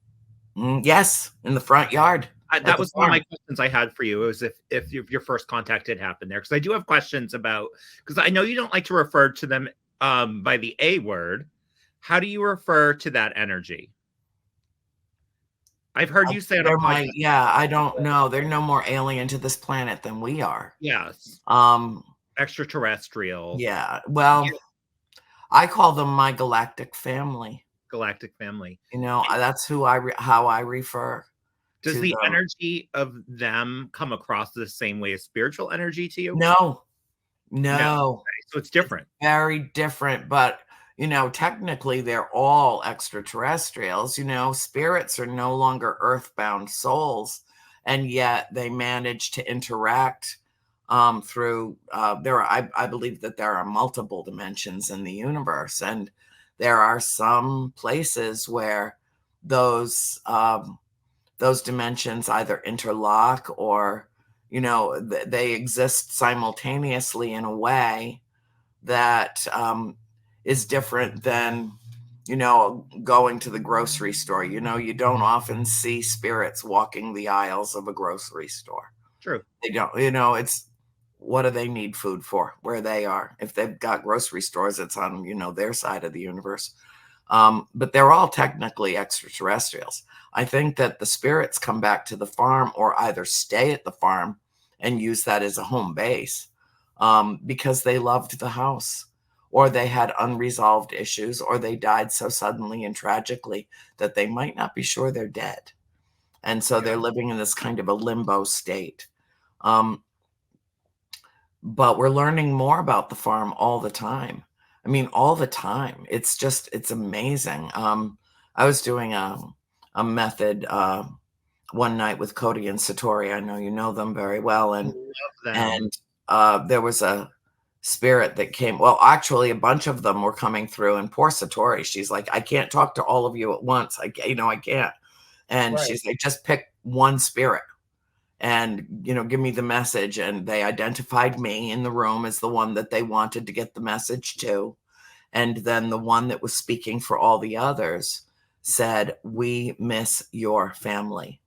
Yes, in the front yard. That was one of my questions I had for you. It was if your first contact had happened there, because I do have questions about, because I know you don't like to refer to them by the A word. How do you refer to that energy? I've heard you say it. I don't know. They're no more alien to this planet than we are. Yes. Extraterrestrial. Yeah. Well, I call them my galactic family. Galactic family. That's how I refer. Does the energy of them come across the same way as spiritual energy to you? No. Okay, so it's different. It's very different, but technically they're all extraterrestrials. Spirits are no longer earthbound souls, and yet they manage to interact through I believe that there are multiple dimensions in the universe, and there are some places where those dimensions either interlock or they exist simultaneously in a way that is different than going to the grocery store. You don't often see spirits walking the aisles of a grocery store. True. They don't. It's, what do they need food for where they are? If they've got grocery stores, it's on their side of the universe. But they're all technically extraterrestrials. I think that the spirits come back to the farm or either stay at the farm and use that as a home base because they loved the house, or they had unresolved issues, or they died so suddenly and tragically that they might not be sure they're dead. And so they're living in this kind of a limbo state. But we're learning more about the farm all the time. I mean, all the time. It's amazing. I was doing a method one night with Cody and Satori. I know you know them very well. And there was a spirit that came. Well, actually, a bunch of them were coming through. And poor Satori, she's like, I can't talk to all of you at once. I can't. And she's like, just pick one spirit and, give me the message. And they identified me in the room as the one that they wanted to get the message to. And then the one that was speaking for all the others said, we miss your family.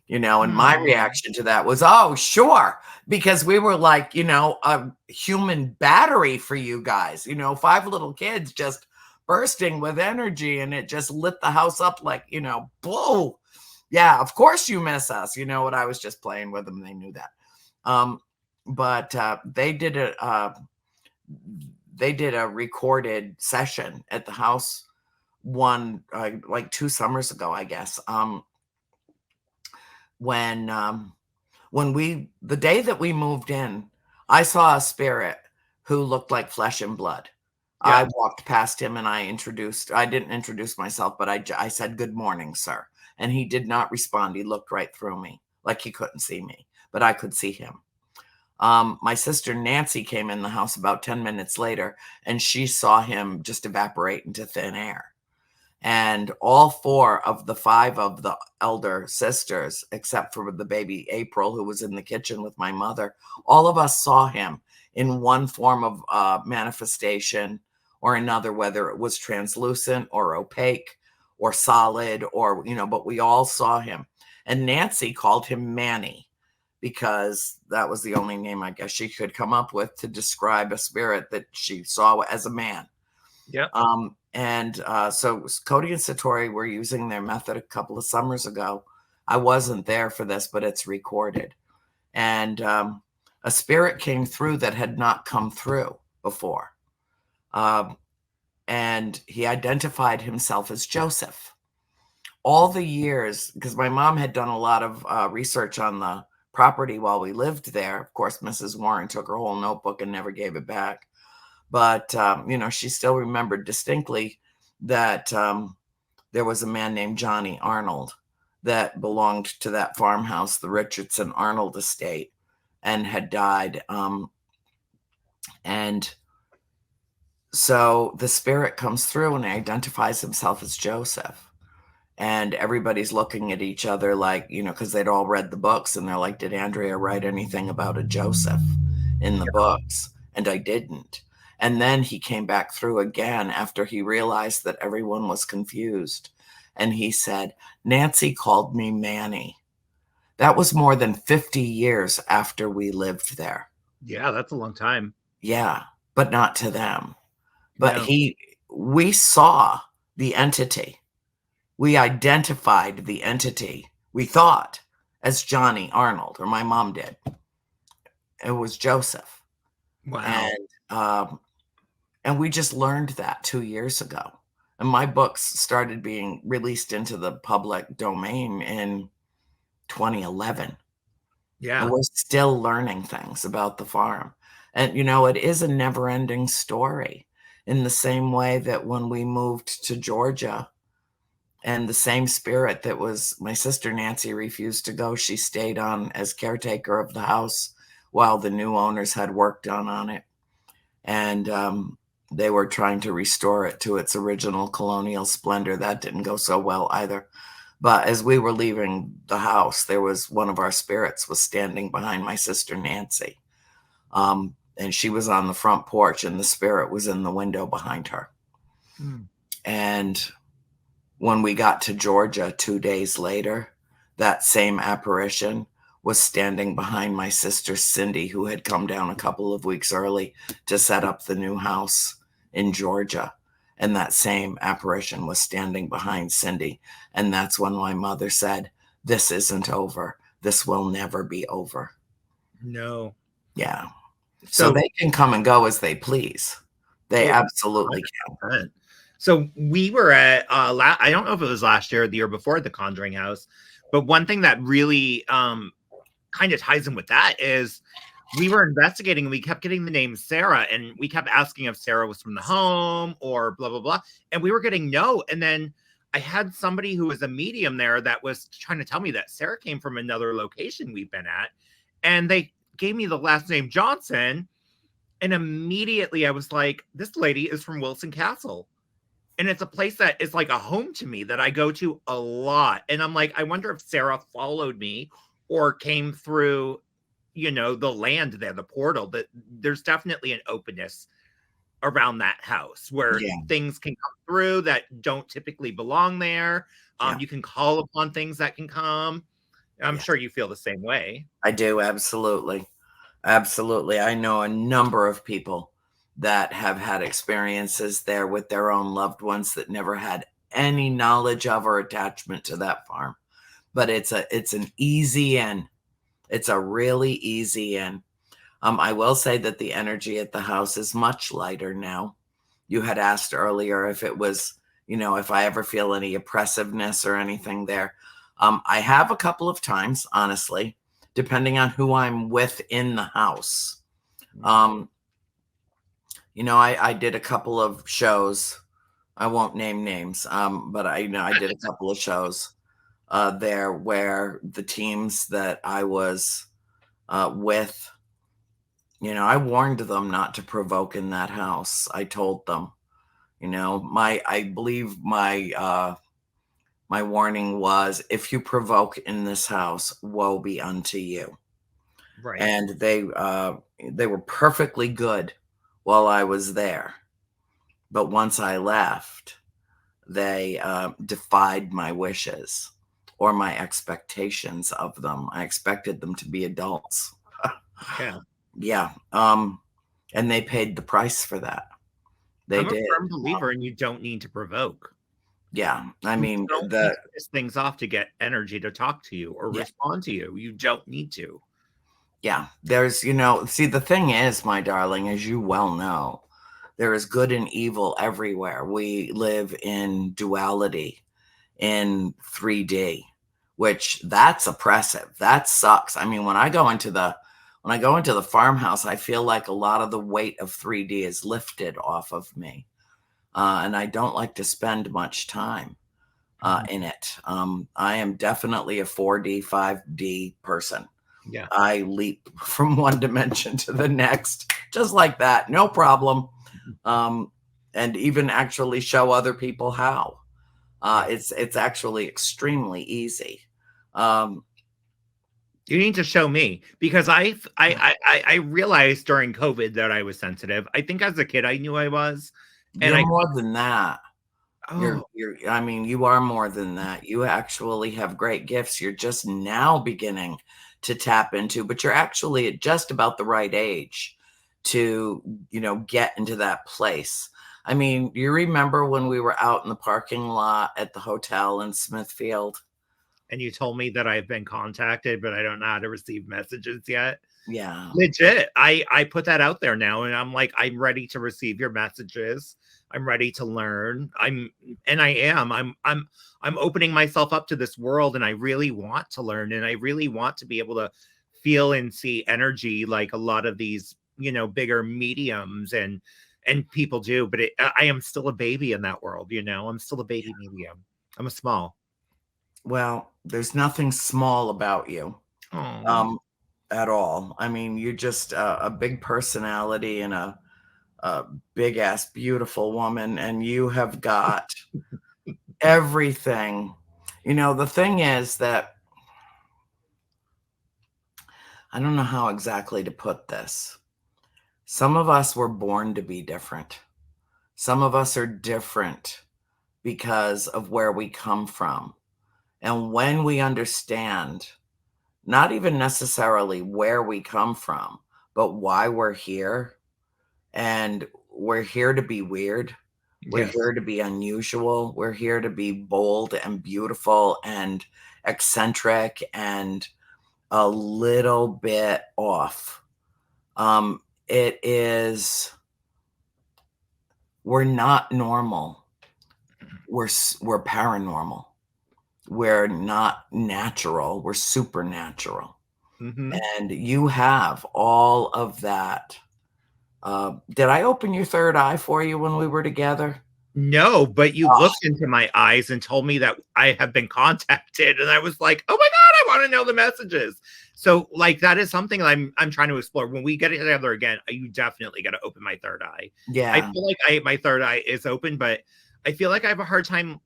And my reaction to that was, oh, sure. Because we were like, a human battery for you guys, 5 little kids just bursting with energy, and it just lit the house up like, boo. Yeah, of course you miss us. What, I was just playing with them. They knew that. But they did a recorded session at the house like 2 summers ago, I guess. When the day that we moved in, I saw a spirit who looked like flesh and blood. Yeah. I walked past him and I didn't introduce myself, but I said, "Good morning, sir." And he did not respond. He looked right through me like he couldn't see me, but I could see him. My sister Nancy came in the house about 10 minutes later, and she saw him just evaporate into thin air. And all 4 of the 5 of the elder sisters, except for the baby April, who was in the kitchen with my mother, all of us saw him in one form of manifestation or another, whether it was translucent or opaque or solid or, but we all saw him. And Nancy called him Manny, because that was the only name I guess she could come up with to describe a spirit that she saw as a man. Yeah. So Cody and Satori were using their method a couple of summers ago. I wasn't there for this, but it's recorded. And a spirit came through that had not come through before. And he identified himself as Joseph. All the years, because my mom had done a lot of research on the property while we lived there. Of course, Mrs. Warren took her whole notebook and never gave it back. But, she still remembered distinctly that there was a man named Johnny Arnold that belonged to that farmhouse, the Richardson Arnold estate, and had died. And so the spirit comes through and identifies himself as Joseph. And everybody's looking at each other like, because they'd all read the books, and they're like, "Did Andrea write anything about a Joseph in the books?" And I didn't. And then he came back through again after he realized that everyone was confused. And he said, "Nancy called me Manny." That was more than 50 years after we lived there. Yeah, that's a long time. Yeah, but not to them. But No. we saw the entity. We identified the entity, we thought, as Johnny Arnold, or my mom did. It was Joseph. Wow. And we just learned that 2 years ago. And my books started being released into the public domain in 2011. Yeah. And we're still learning things about the farm. And, it is a never-ending story, in the same way that when we moved to Georgia, and the same spirit that was my sister Nancy refused to go. She stayed on as caretaker of the house while the new owners had work done on it. And they were trying to restore it to its original colonial splendor. That didn't go so well either. But as we were leaving the house, there was one of our spirits was standing behind my sister Nancy. And she was on the front porch, and the spirit was in the window behind her. And when we got to Georgia 2 days later, that same apparition was standing behind my sister Cindy, who had come down a couple of weeks early to set up the new house in Georgia. And that same apparition was standing behind Cindy. And that's when my mother said, "This isn't over. This will never be over." No. Yeah. So they can come and go as they please. They absolutely can. So we were at, I don't know if it was last year or the year before, at the Conjuring House, but one thing that really kind of ties in with that is we were investigating and we kept getting the name Sarah, and we kept asking if Sarah was from the home or blah, blah, blah. And we were getting no. And then I had somebody who was a medium there that was trying to tell me that Sarah came from another location we've been at. And they gave me the last name Johnson. And immediately I was like, this lady is from Wilson Castle. And it's a place that is like a home to me that I go to a lot. And I'm like, I wonder if Sarah followed me or came through, the land there, the portal. That there's definitely an openness around that house where things can come through that don't typically belong there. You can call upon things that can come. I'm sure you feel the same way. I do. Absolutely. Absolutely. I know a number of people that have had experiences there with their own loved ones that never had any knowledge of or attachment to that farm. But it's an easy in. It's a really easy in. I will say that the energy at the house is much lighter now. You had asked earlier if it was, if I ever feel any oppressiveness or anything there. I have a couple of times, honestly, depending on who I'm with in the house. Um, I did a couple of shows. I won't name names, but I did a couple of shows there where the teams that I was with, I warned them not to provoke in that house. I told them, I believe my warning was, if you provoke in this house, woe be unto you. Right. And they were perfectly good while I was there. But once I left, they defied my wishes or my expectations of them. I expected them to be adults. Yeah. Yeah. And they paid the price for that. They I'm a did. firm believer in you don't need to provoke. Yeah. I You mean, don't need to piss things off to get energy to talk to you or respond to you. You don't need to. yeah, there's, see, the thing is, my darling, as you well know, there is good and evil everywhere. We live in duality, in 3D, which that's oppressive. That sucks. I mean, when I go into the farmhouse, I feel like a lot of the weight of 3D is lifted off of me. And I don't like to spend much time in it. I am definitely a 4D, 5D person. Yeah. I leap from one dimension to the next, just like that. No problem. And even actually show other people how. It's actually extremely easy. You need to show me, because I realized during COVID that I was sensitive. I think as a kid I knew I was, and You're more than that. oh, I mean, you are more than that. You actually have great gifts. You're just now beginning to tap into, but you're actually at just about the right age to, get into that place. I mean, you remember when we were out in the parking lot at the hotel in Smithfield? and you told me that I've been contacted, but I don't know how to receive messages yet. Yeah. Legit. I put that out there now, and I'm like, I'm ready to receive your messages. I'm ready to learn. I'm opening myself up to this world, and I really want to learn, and I really want to be able to feel and see energy like a lot of these, bigger mediums and people do. But I am still a baby in that world. I'm still a baby medium. I'm a small. Well, there's nothing small about you. Oh. At all. I mean, you're just a big personality and a big ass beautiful woman, and you have got everything. The thing is that I don't know how exactly to put this. Some of us were born to be different. Some of us are different because of where we come from. And when we understand, not even necessarily where we come from, but why we're here, and we're here to be weird. We're Yes. here to be unusual. We're here to be bold and beautiful and eccentric and a little bit off. It is, we're not normal. We're paranormal. We're not natural. We're supernatural. Mm-hmm. And you have all of that. Did I open your third eye for you when we were together? No, but you looked into my eyes and told me that I have been contacted, and I was like, "Oh my god, I want to know the messages." So, like, that is something I'm trying to explore. When we get together again, you definitely got to open my third eye. Yeah. I feel like my third eye is open, but I feel like I have a hard time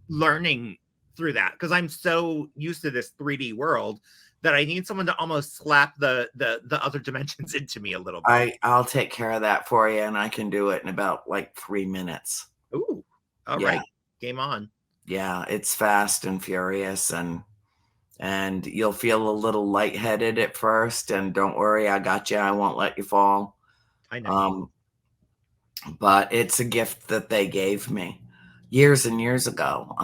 learning through that, because I'm so used to this 3D world that I need someone to almost slap the other dimensions into me a little bit. I'll take care of that for you, and I can do it in about like 3 minutes. Ooh, all Yeah. right, game on. Yeah, it's fast and furious, and you'll feel a little lightheaded at first, and don't worry, I got you. I won't let you fall. I know. But it's a gift that they gave me years and years ago.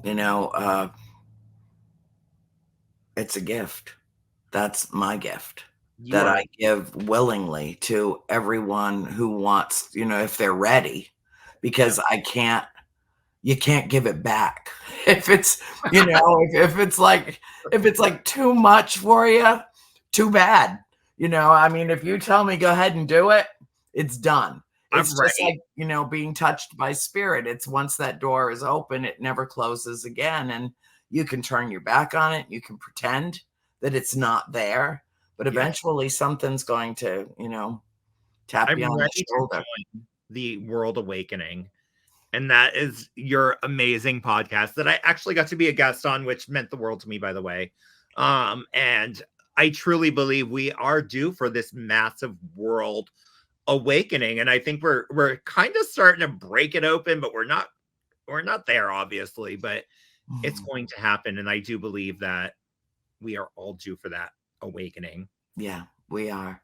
You know, uh, it's a gift. That's my gift You that are I give willingly to everyone who wants, if they're ready, because you can't give it back. If it's, if it's like too much for you, too bad. I mean, if you tell me go ahead and do it, it's done. It's I'm just right. like, being touched by spirit. It's once that door is open, it never closes again. And you can turn your back on it. You can pretend that it's not there. But Yeah. eventually something's going to, tap I'm you on the ready to shoulder. join the World Awakening. And that is your amazing podcast that I actually got to be a guest on, which meant the world to me, by the way. And I truly believe we are due for this massive world awakening. And I think we're kind of starting to break it open, but we're not there, obviously, but it's going to happen. And I do believe that we are all due for that awakening. Yeah, we are.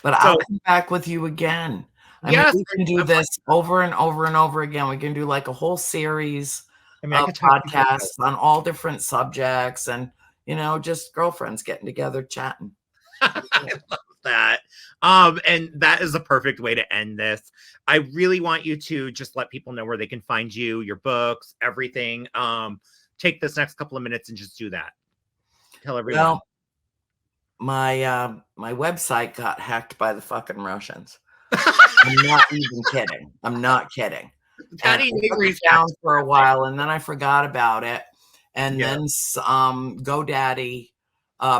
But I'll So come back with you again. I mean, yes, we can do this over and over and over again. We can do like a whole series I of could talk to you about podcasts on all different subjects and, just girlfriends getting together, chatting. I love that. And that is the perfect way to end this. I really want you to just let people know where they can find you, your books, everything. Take this next couple of minutes and just do that. Tell everyone. Well, my website got hacked by the fucking Russians. I'm not even kidding. I'm not kidding. And I Patty took it Avery's down for a while, and then I forgot about it. And Yeah. then GoDaddy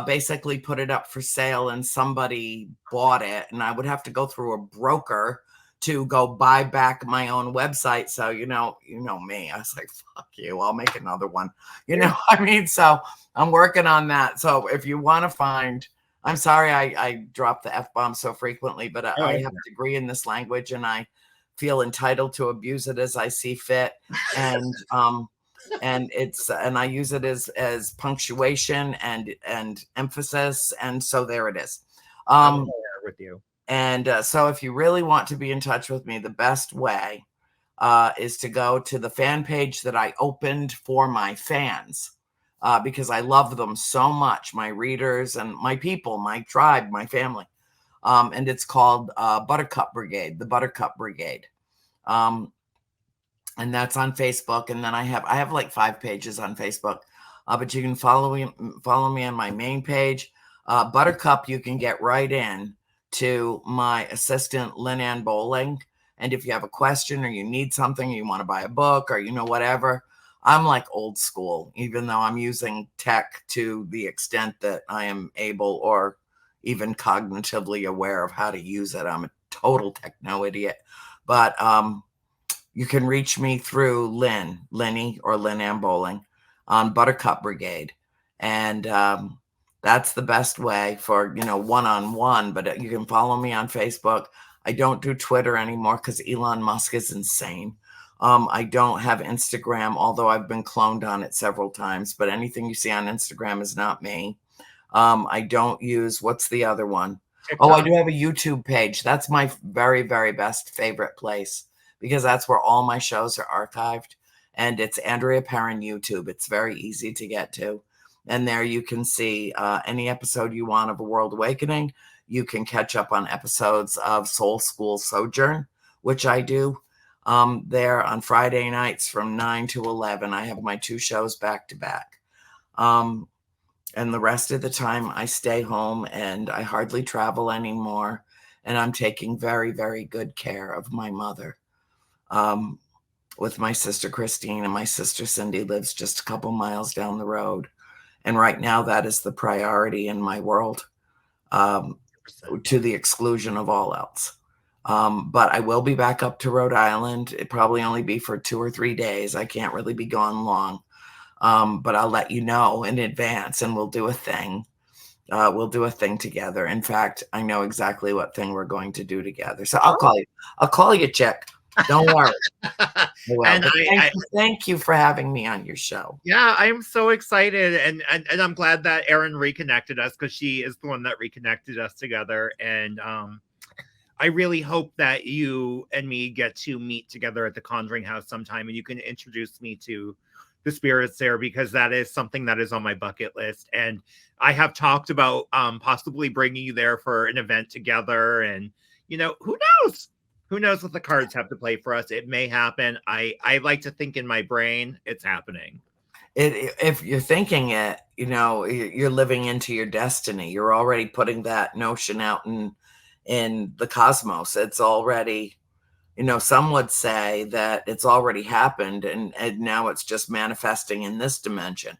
basically put it up for sale, and somebody bought it, and I would have to go through a broker to go buy back my own website. So you know me. I was like, "Fuck you! I'll make another one." I mean, so I'm working on that. So if you want to find, I'm sorry I drop the F-bomb so frequently, but I have a degree in this language, and I feel entitled to abuse it as I see fit. And and I use it as punctuation and emphasis. And so there it is. I'm there with you. And so if you really want to be in touch with me, the best way is to go to the fan page that I opened for my fans. Because I love them so much, my readers and my people, my tribe, my family. And it's called Buttercup Brigade, the Buttercup Brigade. And that's on Facebook. And then I have like 5 pages on Facebook, but you can follow me on my main page. Buttercup, you can get right in to my assistant, Lynn Ann Bowling. And if you have a question or you need something, or you want to buy a book or, whatever, I'm like old school, even though I'm using tech to the extent that I am able or even cognitively aware of how to use it. I'm a total techno idiot. But you can reach me through Lenny or Lynn Ann Bowling on Buttercup Brigade. And that's the best way for, one-on-one. But you can follow me on Facebook. I don't do Twitter anymore because Elon Musk is insane. I don't have Instagram, although I've been cloned on it several times. But anything you see on Instagram is not me. I don't use, what's the other one? TikTok. Oh, I do have a YouTube page. That's my very, very best favorite place because that's where all my shows are archived. And it's Andrea Perron YouTube. It's very easy to get to. And there you can see any episode you want of A World Awakening. You can catch up on episodes of Soul School Sojourn, which I do there on Friday nights from 9 to 11. I have my 2 shows back to back. And the rest of the time I stay home and I hardly travel anymore. And I'm taking very, very good care of my mother with my sister Christine, and my sister Cindy lives just a couple miles down the road. And right now that is the priority in my world, to the exclusion of all else. But I will be back up to Rhode Island. It probably only be for 2 or 3 days. I can't really be gone long. But I'll let you know in advance and we'll do a thing. We'll do a thing together. In fact, I know exactly what thing we're going to do together. So I'll call you. I'll call you, chick. Don't worry. And thank you for having me on your show. Yeah, I'm so excited. And I'm glad that Erin reconnected us because she is the one that reconnected us together. And I really hope that you and me get to meet together at the Conjuring House sometime and you can introduce me to the spirits there because that is something that is on my bucket list. And I have talked about possibly bringing you there for an event together. And, who knows? Who knows what the cards have to play for us? It may happen. I like to think in my brain it's happening. If you're thinking it, you're living into your destiny. You're already putting that notion out in the cosmos. It's already, some would say that it's already happened, and now it's just manifesting in this dimension.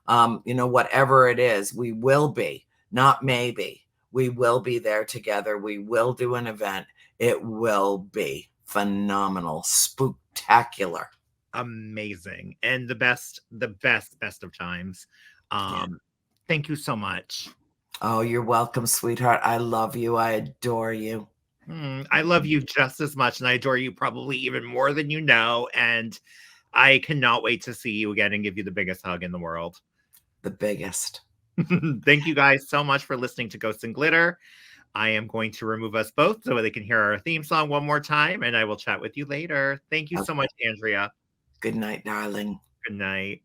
Whatever it is, we will be, not maybe. We will be there together. We will do an event. It will be phenomenal, spooktacular. Amazing, and the best of times. Thank you so much. Oh, you're welcome, sweetheart. I love you. I adore you. I love you just as much, and I adore you probably even more than you know, and I cannot wait to see you again and give you the biggest hug in the world. The biggest. Thank you guys so much for listening to Ghosts and Glitter. I am going to remove us both so they can hear our theme song one more time, and I will chat with you later. Thank you so much, Andrea. Good night, darling. Good night.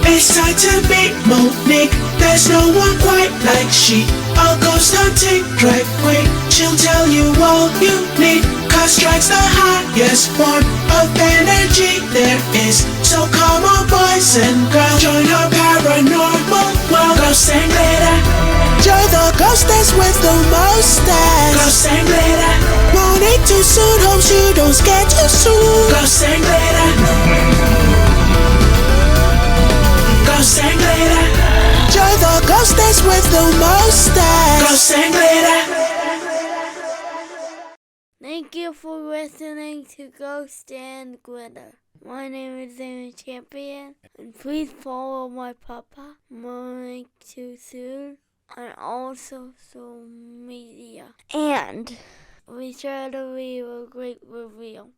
It's time to meet Monique. There's no one quite like she. I'll go hunting right quick. She'll tell you all you need. Cause strikes the highest form of energy there is. So come on, boys and girls, join our paranormal world. Ghosts and glitter. Join the ghostess with the mostest. Ghosts and glitter. Monique too soon, hope you don't scare too soon. Ghosts and glitter. Ghosts and glitter. Join the ghostess with the mostest. Ghosts and glitter. Thank you for listening to Ghost and Glitter. My name is Amy Champion, and please follow my papa, Monique Too Soon, on all social media. And be sure to leave a great review.